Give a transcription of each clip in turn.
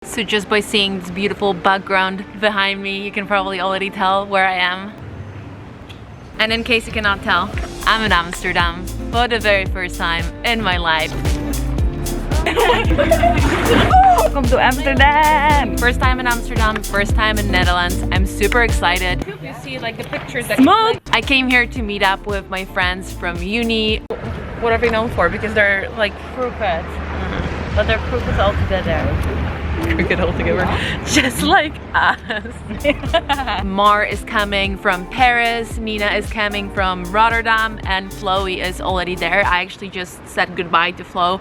So just by seeing this beautiful background behind me, you can probably already tell where I am. And in case you cannot tell, I'm in Amsterdam for the very first time in my life. Welcome to Amsterdam! First time in Amsterdam, first time in Netherlands. I'm super excited. You see like the pictures that I came here to meet up with my friends from uni. What are they known for? Because they're like crooked. But they're crooked all together. Cricket altogether, just like us. Mar is coming from Paris, Nina is coming from Rotterdam, and Chloe is already there. I actually just said goodbye to Flo.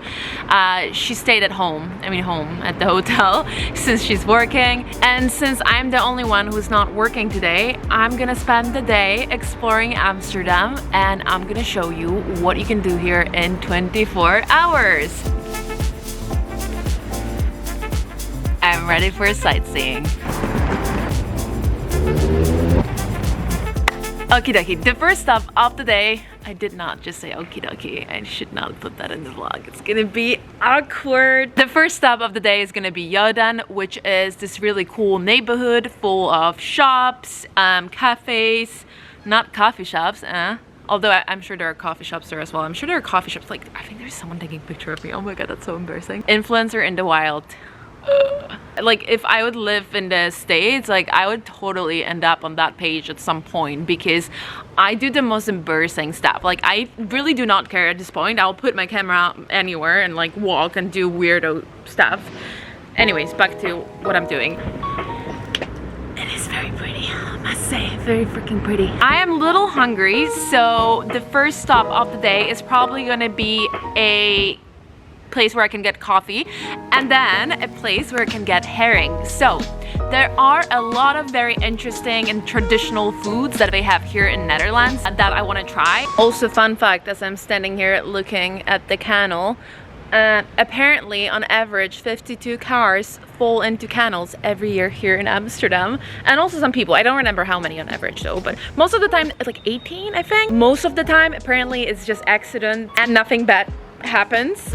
She stayed at home, home at the hotel since she's working. And since I'm the only one who's not working today, I'm gonna spend the day exploring Amsterdam, and I'm gonna show you what you can do here in 24 hours. I'm ready for sightseeing. Okie dokie, the first stop of the day. I did not just say okie dokie. I should not put that in the vlog. It's gonna be awkward. The first stop of the day is gonna be Jordaan, which is this really cool neighborhood full of shops, cafes, not coffee shops, although I'm sure there are coffee shops there as well. I'm sure there are coffee shops, like, I think there's someone taking a picture of me. Oh my god, that's so embarrassing. Influencer in the wild. Like, if I would live in the States, like, I would totally end up on that page at some point, because I do the most embarrassing stuff. Like, I really do not care at this point. I'll put my camera anywhere and like walk and do weirdo stuff. Anyways, back to what I'm doing. It is very pretty, I must say, very freaking pretty. I am a little hungry, so the first stop of the day is probably gonna be a place where I can get coffee, and then a place where I can get herring. So there are a lot of very interesting and traditional foods that they have here in Netherlands that I want to try. Also, fun fact, as I'm standing here looking at the canal, apparently on average 52 cars fall into canals every year here in Amsterdam, and also some people. I don't remember how many on average though, but most of the time it's like 18, I think. Most of the time apparently it's just accident and nothing bad happens.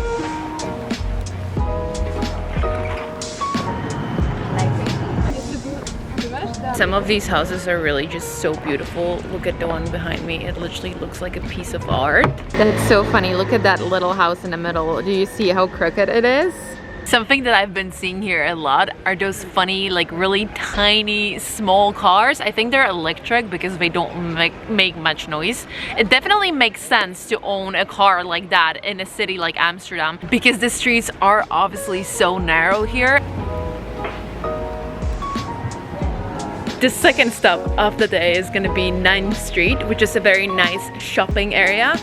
Some of these houses are really just so beautiful. Look at the one behind me. It literally looks like a piece of art. That's so funny. Look at that little house in the middle. Do you see how crooked it is? Something that I've been seeing here a lot are those funny, like really tiny, small cars. I think they're electric because they don't make much noise. It definitely makes sense to own a car like that in a city like Amsterdam, because the streets are obviously so narrow here. The second stop of the day is gonna be 9th Street, which is a very nice shopping area.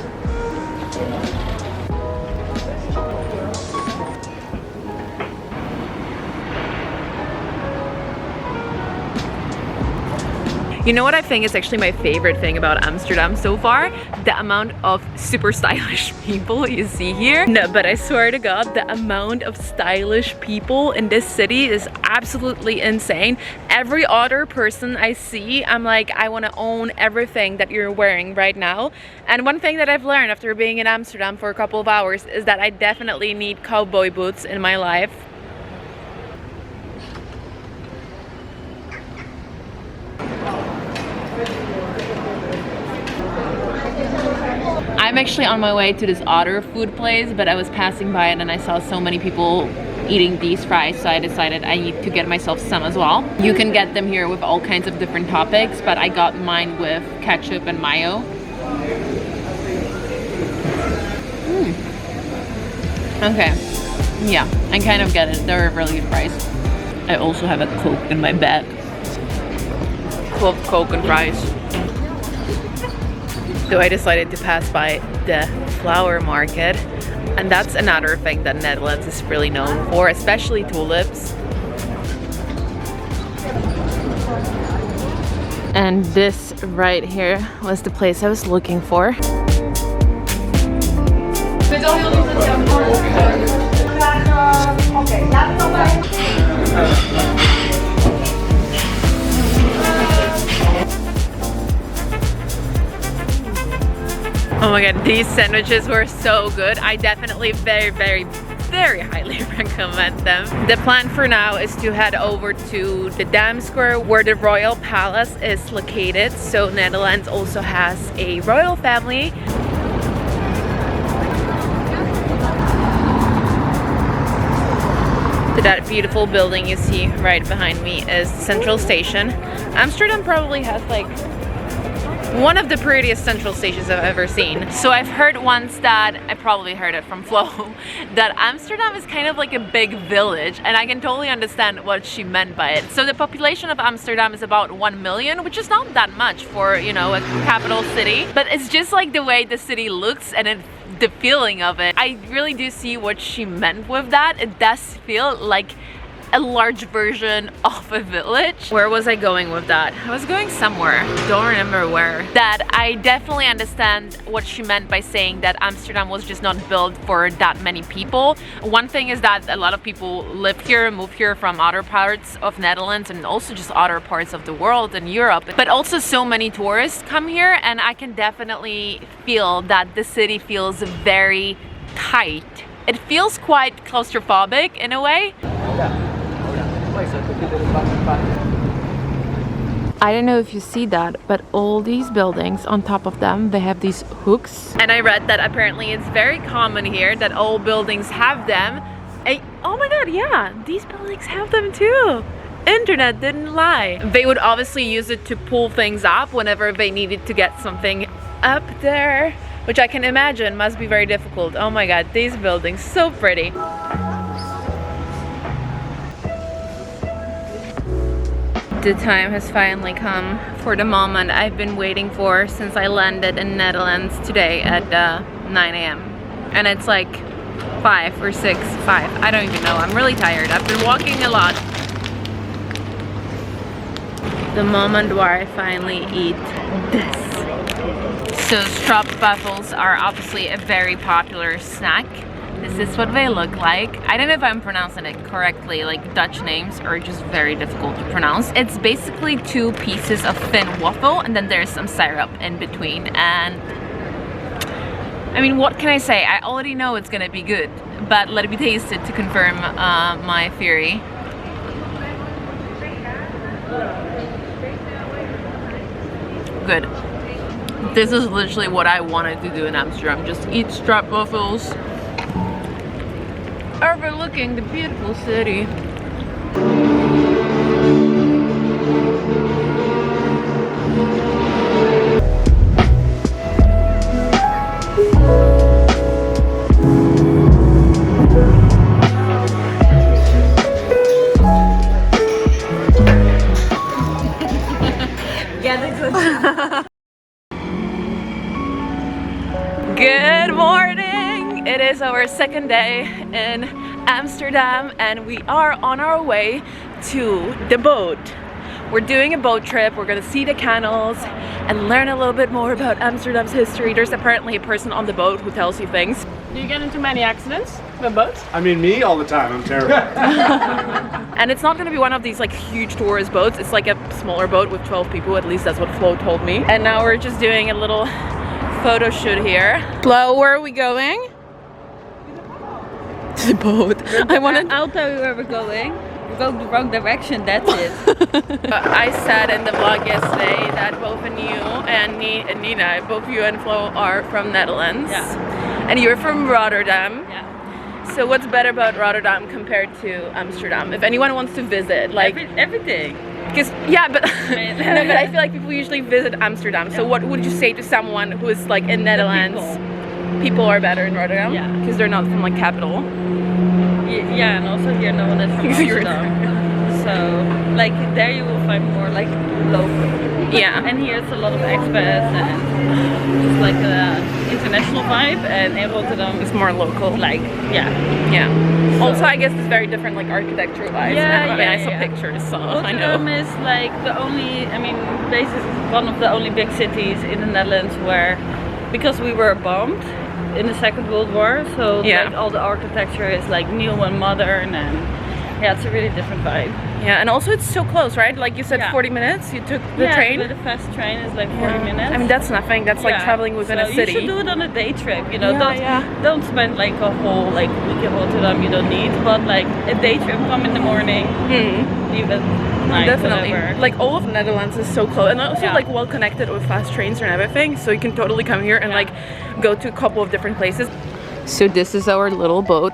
You know what I think is actually my favorite thing about Amsterdam so far? The amount of super stylish people you see here. No, but I swear to God, the amount of stylish people in this city is absolutely insane. Every other person I see, I'm like, I want to own everything that you're wearing right now. And one thing that I've learned after being in Amsterdam for a couple of hours is that I definitely need cowboy boots in my life. I'm actually on my way to this other food place, but I was passing by it and I saw so many people eating these fries, so I decided I need to get myself some as well. You can get them here with all kinds of different toppings, but I got mine with ketchup and mayo. Okay, yeah, I kind of get it. They're a really good fries. I also have a Coke in my bag. 12 Coke and fries. So I decided to pass by the flower market, and that's another thing that Netherlands is really known for, especially tulips. And this right here was the place I was looking for. Oh my god, these sandwiches were so good. I definitely very very highly recommend them. The plan for now is to head over to the Dam Square where the royal palace is located. So Netherlands also has a royal family. So that beautiful building you see right behind me is Central Station. Amsterdam probably has like one of the prettiest central stations I've ever seen. So I've heard once that, I probably heard it from Flo, that Amsterdam is kind of like a big village, and I can totally understand what she meant by it. So the population of Amsterdam is about 1 million, which is not that much for, you know, a capital city, but it's just like the way the city looks and the feeling of it. I really do see what she meant with that. It does feel like a large version of a village. Where was I going with that? I was going somewhere, don't remember where. That I definitely understand what she meant by saying that Amsterdam was just not built for that many people. One thing is that a lot of people live here, move here from other parts of Netherlands and also just other parts of the world and Europe. But also so many tourists come here, and I can definitely feel that the city feels very tight. It feels quite claustrophobic in a way. I don't know if you see that, but all these buildings, on top of them, they have these hooks. And I read that apparently it's very common here that all buildings have them. Oh my god, yeah, these buildings have them too. Internet didn't lie. They would obviously use it to pull things up whenever they needed to get something up there, which I can imagine must be very difficult. Oh my god, these buildings, so pretty. The time has finally come for the moment I've been waiting for since I landed in Netherlands today at 9 AM. And it's like 5 or 6, 5, I don't even know. I'm really tired. I've been walking a lot. The moment where I finally eat this. So Stroopwafels are obviously a very popular snack. This is what they look like. I don't know if I'm pronouncing it correctly, like Dutch names are just very difficult to pronounce. It's basically 2 pieces of thin waffle and then there's some syrup in between. And I mean, what can I say? I already know it's gonna be good, but let me taste it to confirm my theory. Good. This is literally what I wanted to do in Amsterdam. Just eat Stroopwafels, overlooking the beautiful city. Good morning! It is our second day in Amsterdam and we are on our way to the boat. We're doing a boat trip. We're gonna see the canals and learn a little bit more about Amsterdam's history. There's apparently a person on the boat who tells you things. Do you get into many accidents with boats? I mean, me all the time. I'm terrible. And it's not gonna be one of these like huge tourist boats. It's like a smaller boat with 12 people. At least that's what Flo told me. And now we're just doing a little photo shoot here. Flo, where are we going? To the boat. I'll tell you where we're going. We're going the wrong direction, that's it. I said in the vlog yesterday that both of you and Nina, both you and Flo are from Netherlands. Yeah. And you're from Rotterdam. Yeah. So what's better about Rotterdam compared to Amsterdam? If anyone wants to visit, like everything. Because yeah, but no, but I feel like people usually visit Amsterdam. So what would you say to someone who is like in Netherlands? People are better in Rotterdam? Yeah. Because they're not from like capital. Yeah, and also here no one is from Amsterdam. So like there you will find more like local. Yeah. And here it's a lot of expats and just like a international vibe, and in Rotterdam It's more local. like yeah. Yeah. Also, I guess it's very different, like architecture wise. Yeah, I mean, I yeah, saw yeah. pictures, so I Rotterdam know. is like the only, I mean, basically one of the only big cities in the Netherlands where, because we were bombed in the Second World War, so Yeah. like all the architecture is like new and modern, and Yeah, it's a really different vibe. Yeah, and also it's so close, right? Like you said, Yeah. 40 minutes. You took the train. But the fast train is like 40 minutes. I mean, that's nothing. That's like traveling within a city. You should do it on a day trip. You know, Yeah, don't spend like a whole like week in Rotterdam. You don't need, but like a day trip. Come in the morning, leave at night. Definitely. Whatever. Like all of the Netherlands is so close, and also like well connected with fast trains and everything. So you can totally come here and like go to a couple of different places. So this is our little boat.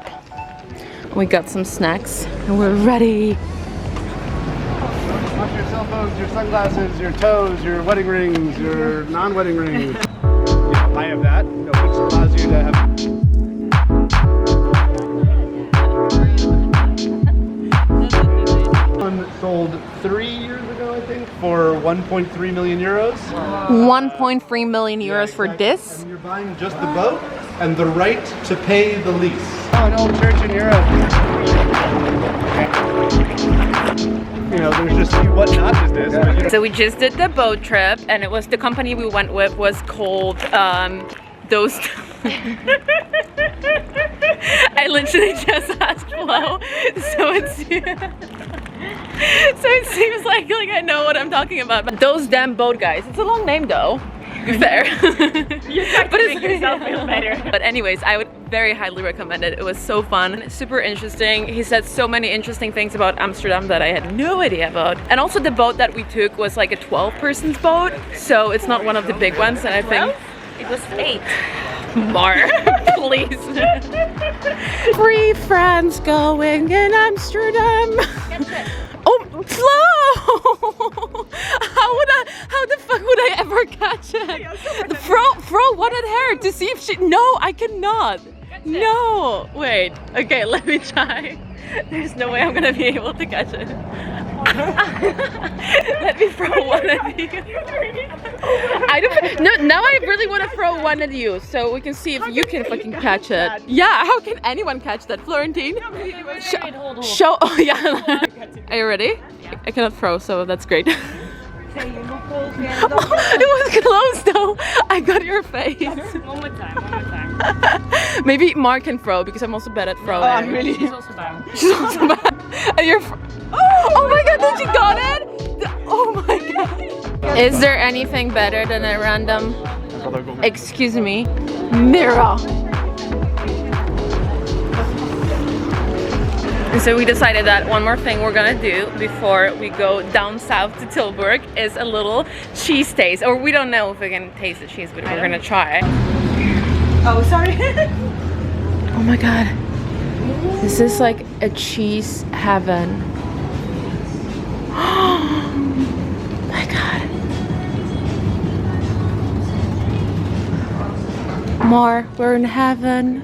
We got some snacks and we're ready. Watch your cell phones, your sunglasses, your toes, your wedding rings, your non-wedding rings. I have that, which allows you to have. One sold 3 years ago, I think, for 1.3 million euros. 1.3 million euros for this. And you're buying just the boat and the right to pay the lease. Oh, an old church in Europe. You know, there's just what not is this. Yeah. So we just did the boat trip, and it was the company we went with was called those. I literally just asked Flo, so it's. So it seems like I know what I'm talking about. But those damn boat guys. It's a long name though. Fair. You try to make yourself feel better. But anyways, I would very highly recommend it. It was so fun, super interesting. He said so many interesting things about Amsterdam that I had no idea about. And also the boat that we took was like a 12-person boat, so it's not one of the big ones. And I think it was 8. Mar, please. 3 friends going in Amsterdam. Oh, Flo! How the fuck would I ever catch it? Fro wanted her to see if she. No, I cannot. No, wait. Okay, let me try. There's no way I'm gonna be able to catch it. Let me throw one at you. I don't. No, now I really want to throw one at you, so we can see if you can fucking catch it. Yeah, how can anyone catch that, Florentine? Show. Oh yeah. Are you ready? I cannot throw, so that's great. It was close though. I got your face. One more time. Maybe Mark can throw because I'm also bad at throwing. Oh, I'm really. She's also bad. She's also bad. And you're. Oh my god! Did you got it? Oh my god! Is there anything better than a random? Excuse me, mirror. And so we decided that one more thing we're gonna do before we go down south to Tilburg is a little cheese taste. Or we don't know if we can taste the cheese, but we're gonna try. Oh, sorry. Oh my god. This is like a cheese heaven. Oh my god. More, we're in heaven.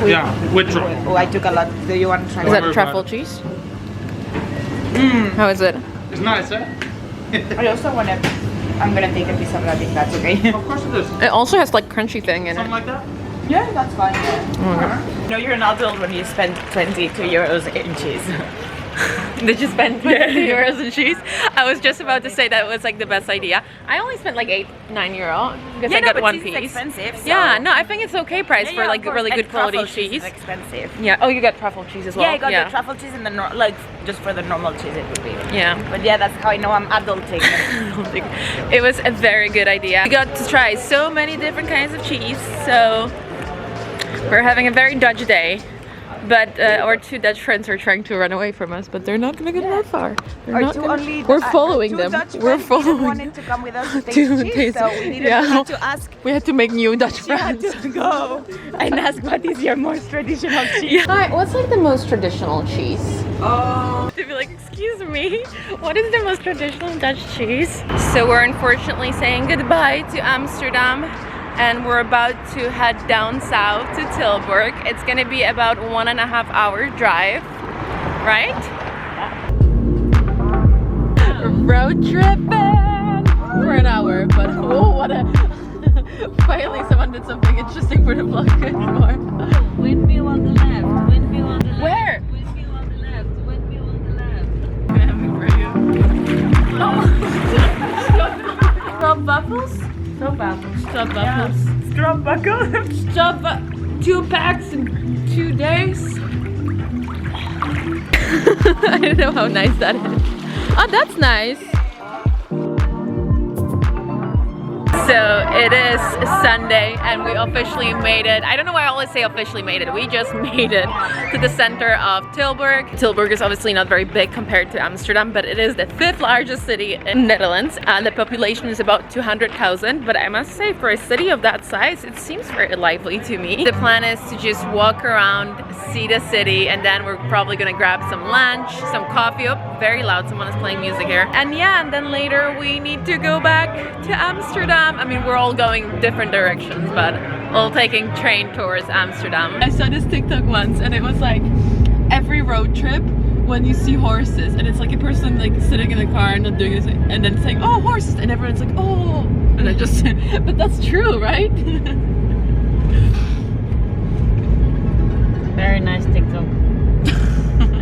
Yeah, with truffle. Oh, I took a lot. Do you want to try? Is that truffle cheese? How is it? It's nice, eh? I also want to. I'm gonna take a piece of that if that's okay. Of course it is. It also has like crunchy thing in it. Something like that? Yeah, that's fine. Okay. No, you're an adult when you spend 22 euros in cheese. Did you spend 22 euros in cheese? I was just about to say that was like the best idea. I only spent like €9 because I got one piece. It's expensive. So. Yeah, no, I think it's okay price for like really good quality cheese. Is expensive. Yeah. Oh, you got truffle cheese as well. Yeah, I got the truffle cheese and the like just for the normal cheese it would be. Yeah. But yeah, that's how I know I'm adulting. It was a very good idea. We got to try so many different kinds of cheese, so we're having a very Dutch day. But our 2 Dutch friends are trying to run away from us, but they're not gonna get that far. We're following them. We're following. Wanted to come with us to to taste cheese, taste. so we needed to ask. We had to make new Dutch friends. To go and ask what is your most traditional cheese. Hi, what's like the most traditional cheese? Oh. To be like, excuse me, what is the most traditional Dutch cheese? So we're unfortunately saying goodbye to Amsterdam. And we're about to head down south to Tilburg. It's gonna be about 1.5 hour drive, right? Yeah. Road tripping for an hour, but oh, what a finally someone did something interesting for the vlog anymore. Windmill on the left. Windmill on the left. Where? Windmill on the left. Windmill on the left. I'm having for you. Oh. Stroopwafels? Stroopwafels. Stroopwafels. 2 packs in 2 days. I don't know how nice that is. Oh, that's nice. So it is Sunday and we officially made it. I don't know why I always say officially made it. We just made it to the center of Tilburg. Tilburg is obviously not very big compared to Amsterdam, but it is the 5th largest city in Netherlands and the population is about 200,000. But I must say, for a city of that size, it seems very lively to me. The plan is to just walk around, see the city, and then we're probably gonna grab some lunch, some coffee. Oh, very loud, someone is playing music here. And yeah, and then later we need to go back to Amsterdam. I mean, we're all going different directions, but all taking train towards Amsterdam. I saw this TikTok once and it was like, every road trip when you see horses and it's like a person like sitting in a car and not doing this and then saying, oh, horses, and everyone's like, oh, and I just, but that's true, right? Very nice TikTok.